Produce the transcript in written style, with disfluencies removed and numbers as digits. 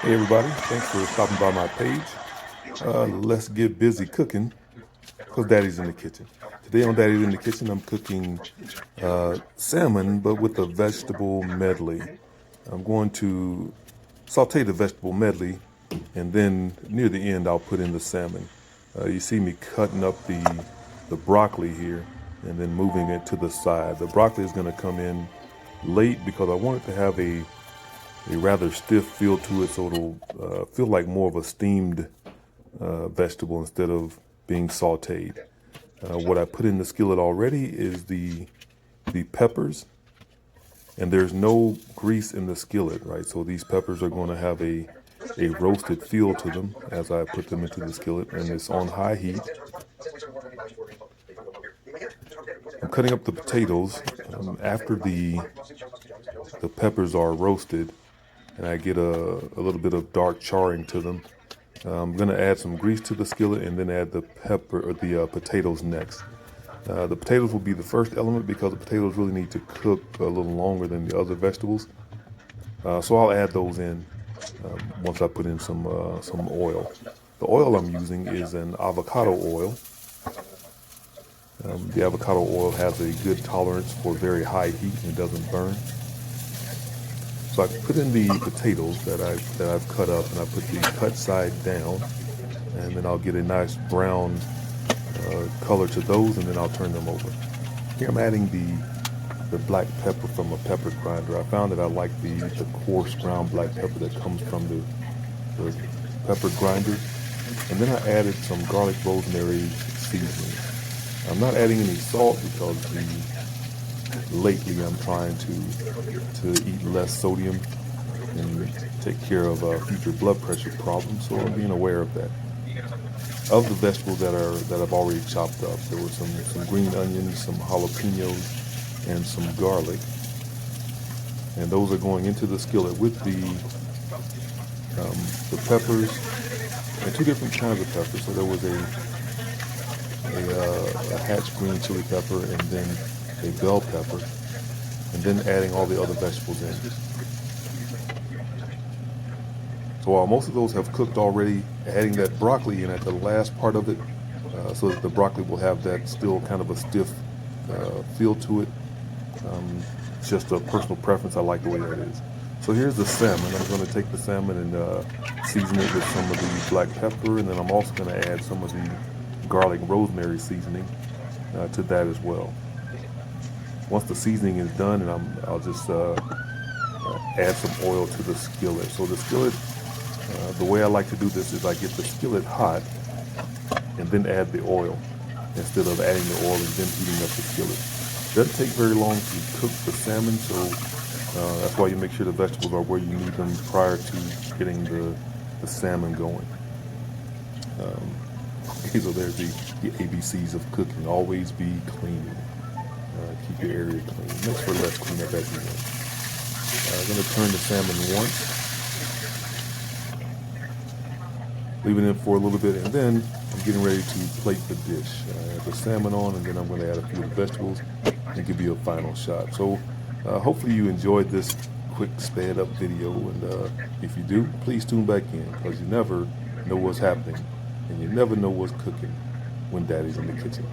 Hey everybody, thanks for stopping by my page. Let's get busy cooking because Daddy's in the kitchen. Today on Daddy's in the Kitchen, I'm cooking salmon, but with a vegetable medley. I'm going to saute the vegetable medley, and then near the end, I'll put in the salmon. You see me cutting up the broccoli here, and then moving it to the side. The broccoli is going to come in late because I want it to have a rather stiff feel to it, so it'll feel like more of a steamed vegetable instead of being sauteed. What I put in the skillet already is the peppers, and there's no grease in the skillet, right? So these peppers are going to have a roasted feel to them as I put them into the skillet, and it's on high heat. I'm cutting up the potatoes after the peppers are roasted, and I get a little bit of dark charring to them. I'm gonna add some grease to the skillet and then add the potatoes next. The potatoes will be the first element because the potatoes really need to cook a little longer than the other vegetables. So I'll add those in once I put in some oil. The oil I'm using is an avocado oil. The avocado oil has a good tolerance for very high heat and it doesn't burn. So I put in the potatoes that I've cut up, and I put the cut side down, and then I'll get a nice brown color to those, and then I'll turn them over. Here I'm adding the black pepper from a pepper grinder. I found that I like the coarse brown black pepper that comes from the pepper grinder. And then I added some garlic rosemary seasoning. I'm not adding any salt because lately I'm trying to eat less sodium and take care of future blood pressure problems, so I'm being aware of that. Of the vegetables that I've already chopped up, there were some green onions, some jalapenos, and some garlic, and those are going into the skillet with the peppers, and two different kinds of peppers. So there was a hatch green chili pepper and then a bell pepper, and then adding all the other vegetables in. So while most of those have cooked already, adding that broccoli in at the last part of it, so that the broccoli will have that still kind of a stiff feel to it. It's just a personal preference. I like the way that is. So here's the salmon. I'm going to take the salmon and season it with some of the black pepper, and then I'm also going to add some of the garlic rosemary seasoning to that as well. Once the seasoning is done, and I'll just add some oil to the skillet. So the skillet, the way I like to do this is I get the skillet hot and then add the oil instead of adding the oil and then heating up the skillet. It doesn't take very long to cook the salmon, so that's why you make sure the vegetables are where you need them prior to getting the salmon going. Okay, so there's the ABCs of cooking. Always be clean. Keep your area clean. Next for less clean up as you want. I'm going to turn the salmon once. Leaving it for a little bit, and then I'm getting ready to plate the dish. I have the salmon on, and then I'm going to add a few of the vegetables and give you a final shot. So hopefully you enjoyed this quick sped up video, and if you do, please tune back in, because you never know what's happening and you never know what's cooking when Daddy's in the kitchen.